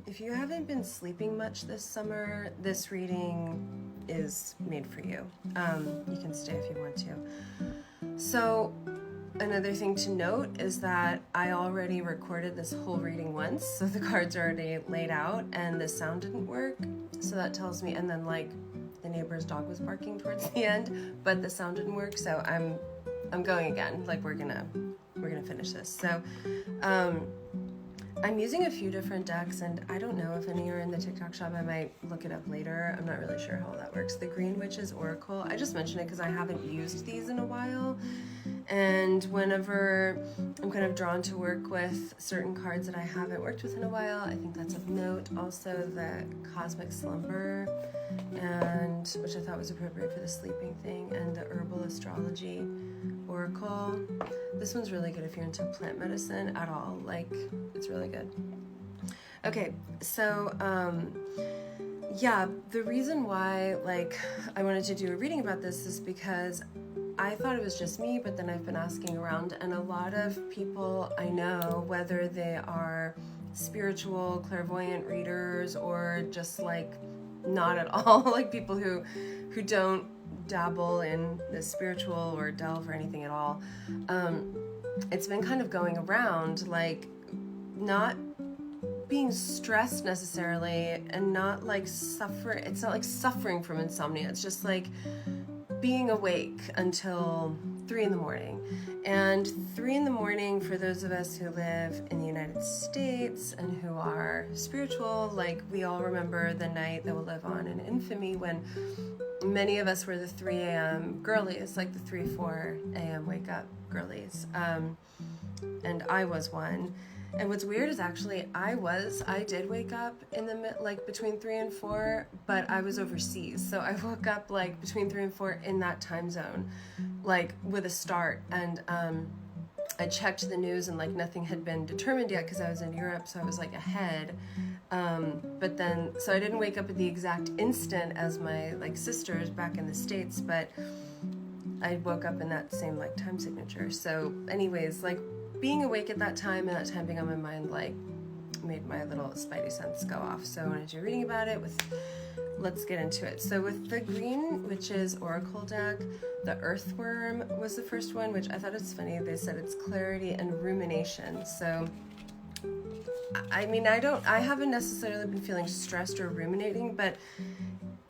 if you haven't been sleeping much this summer, this reading is made for you. You can stay if you want to. So another thing to note is that I already recorded this whole reading once, so the cards are already laid out and the sound didn't work. So that tells me, and then like the neighbor's dog was barking towards the end, but the sound didn't work, so I'm going again. Like we're gonna finish this. So I'm using a few different decks, and I don't know if any are in the TikTok shop. I might look it up later. I'm not really sure how that works. The Green Witch's Oracle, I just mentioned it because I haven't used these in a while. And whenever I'm kind of drawn to work with certain cards that I haven't worked with in a while, I think that's of note. Also the Cosmic Slumber, and which I thought was appropriate for the sleeping thing, and the Herbal Astrology Oracle. This one's really good if you're into plant medicine at all. Like, it's really good. Okay, so yeah, the reason why like I wanted to do a reading about this is because I thought it was just me, but then I've been asking around, and a lot of people I know, whether they are spiritual, clairvoyant readers, or just like not at all, like people who don't dabble in the spiritual or delve or anything at all, it's been kind of going around like not being stressed necessarily, and not like suffering. It's not like suffering from insomnia. It's just like being awake until 3 in the morning. And 3 in the morning, for those of us who live in the United States and who are spiritual, like we all remember the night that will live on in infamy when many of us were the 3 a.m. girlies, like the 3-4 a.m. wake up girlies. And I was one. And what's weird is actually I did wake up in the like between 3 and 4, but I was overseas. So I woke up like between 3 and 4 in that time zone, like with a start. And I checked the news and like nothing had been determined yet because I was in Europe, so I was like ahead. But then, so I didn't wake up at the exact instant as my like sisters back in the States, but I woke up in that same like time signature. So anyways, like being awake at that time and that time being on my mind like made my little spidey sense go off. So I wanted to do a reading about it. Let's get into it. So with the Green Witch's Oracle deck, the Earthworm was the first one, which I thought it's funny. They said it's clarity and rumination. So I mean, I haven't necessarily been feeling stressed or ruminating, but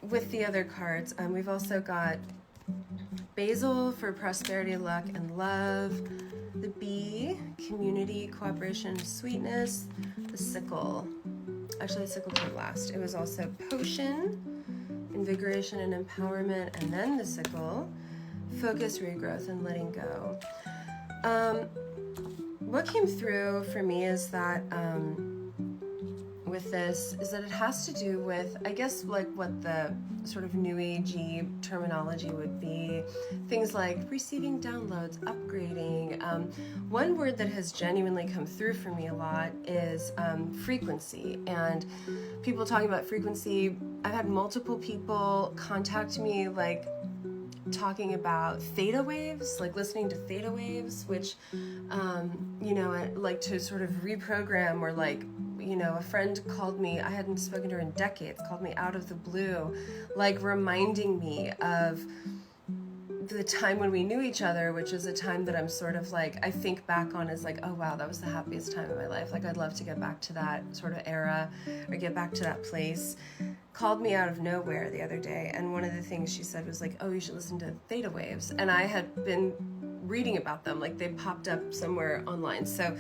with the other cards, we've also got Basil for prosperity, luck, and love. The Bee, community, cooperation, sweetness. The Sickle. Actually, the Sickle came last. It was also Potion, invigoration and empowerment, and then the Sickle, focus, regrowth, and letting go. What came through for me is that with this is that it has to do with, I guess, like what the sort of new agey terminology would be. Things like receiving downloads, upgrading. One word that has genuinely come through for me a lot is frequency. And people talking about frequency, I've had multiple people contact me like talking about theta waves, like listening to theta waves, which, you know, like to sort of reprogram, or like, you know, a friend called me, I hadn't spoken to her in decades, called me out of the blue, like reminding me of the time when we knew each other, which is a time that I'm sort of like, I think back on as like, oh wow, that was the happiest time of my life. Like I'd love to get back to that sort of era or get back to that place. Called me out of nowhere the other day, and one of the things she said was like, oh, you should listen to theta waves. And I had been reading about them, like they popped up somewhere online. So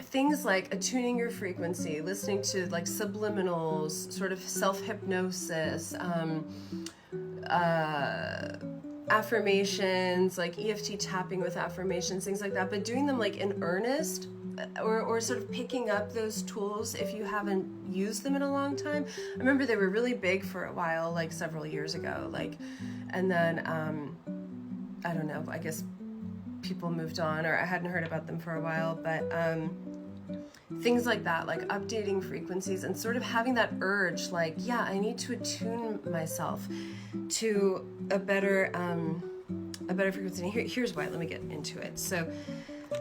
things like attuning your frequency, listening to like subliminals, sort of self-hypnosis, affirmations, like EFT tapping with affirmations, things like that, but doing them like in earnest, or sort of picking up those tools if you haven't used them in a long time. I remember they were really big for a while, like several years ago, like, and then I don't know, I guess people moved on, or I hadn't heard about them for a while, but things like that, like updating frequencies and sort of having that urge, like, yeah, I need to attune myself to a better frequency. Here's why. Let me get into it. So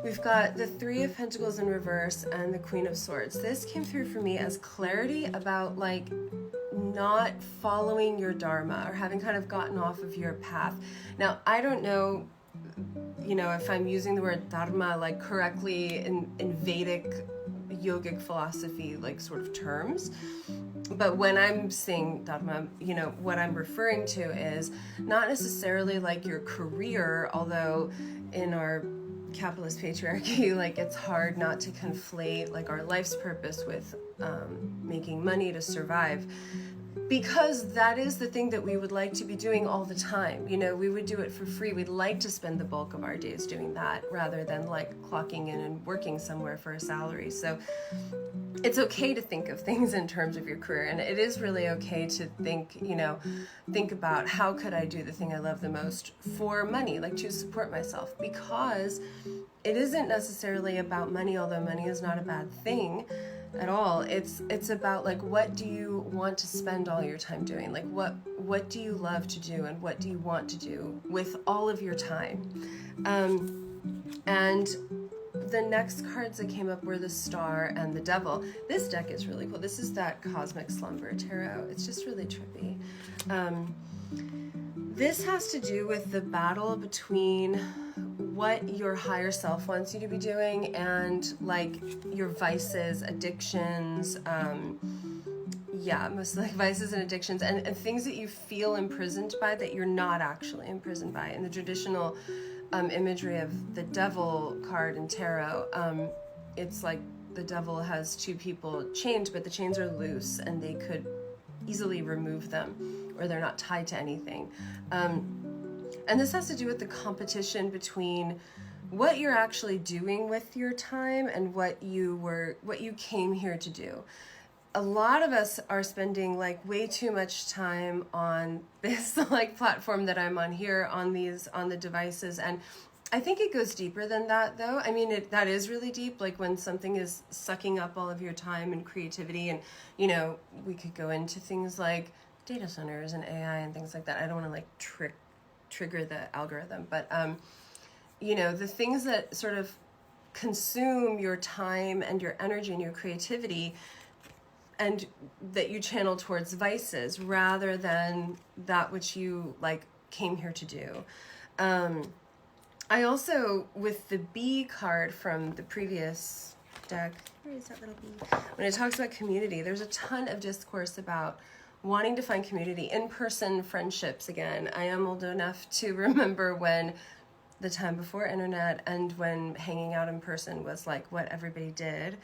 We've got the Three of Pentacles in reverse and the Queen of Swords. This came through for me as clarity about like not following your dharma or having kind of gotten off of your path. Now, I don't know, if I'm using the word dharma like correctly in Vedic yogic philosophy, like sort of terms. But when I'm saying dharma, what I'm referring to is not necessarily like your career, although in our capitalist patriarchy, like it's hard not to conflate like our life's purpose with making money to survive, because that is the thing that we would like to be doing all the time. We would do it for free. We'd like to spend the bulk of our days doing that rather than like clocking in and working somewhere for a salary. So it's okay to think of things in terms of your career, and it is really okay to think about how could I do the thing I love the most for money, like to support myself, because it isn't necessarily about money, although money is not a bad thing at all. It's about like, what do you want to spend all your time doing? Like what do you love to do, and what do you want to do with all of your time? And the next cards that came up were the Star and the Devil. This deck is really cool. This is that Cosmic Slumber Tarot. It's just really trippy. This has to do with the battle between what your higher self wants you to be doing and like your vices, addictions, mostly like vices and addictions, and things that you feel imprisoned by that you're not actually imprisoned by. In the traditional imagery of the Devil card in tarot, it's like the devil has two people chained, but the chains are loose and they could easily remove them, or they're not tied to anything. And this has to do with the competition between what you're actually doing with your time and what you came here to do. A lot of us are spending like way too much time on this like platform that I'm on here, on the devices, and I think it goes deeper than that, though. I mean, that is really deep, like when something is sucking up all of your time and creativity, and we could go into things like data centers and AI and things like that. I don't want to like trigger the algorithm, but the things that sort of consume your time and your energy and your creativity, and that you channel towards vices rather than that which you like came here to do. I also, with the Bee card from the previous deck, where is that little bee? When it talks about community, there's a ton of discourse about wanting to find community, in-person friendships. Again, I am old enough to remember when the time before internet and when hanging out in person was like what everybody did.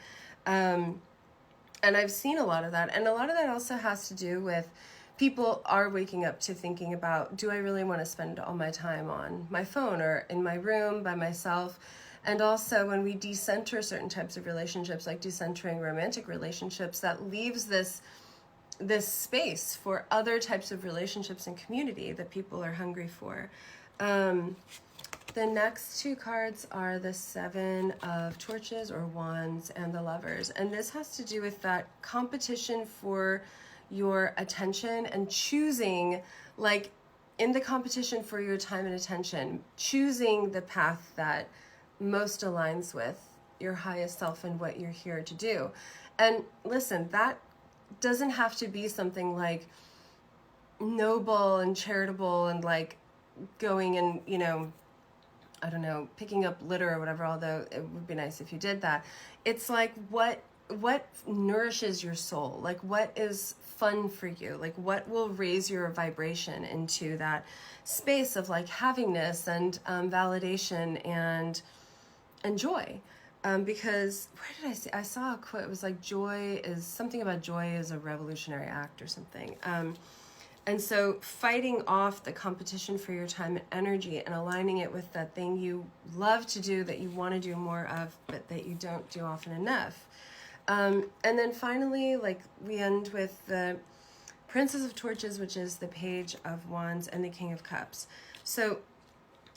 And I've seen a lot of that. And a lot of that also has to do with people are waking up to thinking about, do I really want to spend all my time on my phone or in my room by myself? And also when we decenter certain types of relationships, like decentering romantic relationships, that leaves this space for other types of relationships and community that people are hungry for. The next two cards are the Seven of Torches or Wands and the Lovers. And this has to do with that competition for your attention and choosing, like in the competition for your time and attention, choosing the path that most aligns with your highest self and what you're here to do. And listen, that doesn't have to be something like noble and charitable and like going and, I don't know, picking up litter or whatever, although it would be nice if you did that. It's like what nourishes your soul, like what is fun for you, like what will raise your vibration into that space of like havingness and validation and joy. Because where did I see? I saw a quote. It was like joy is a revolutionary act or something. And so fighting off the competition for your time and energy and aligning it with that thing you love to do, that you want to do more of, but that you don't do often enough. And then finally, like we end with the Princess of Torches, which is the Page of Wands, and the King of Cups. So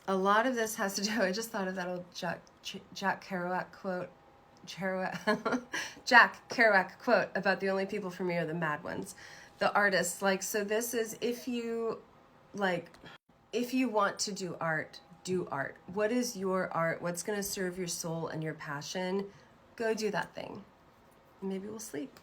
a lot of this has to do, I just thought of that old Jack Kerouac quote, Jack Kerouac quote about the only people for me are the mad ones, the artists. Like, so this is, if you want to do art, do art. What is your art? What's going to serve your soul and your passion? Go do that thing. Maybe we'll sleep.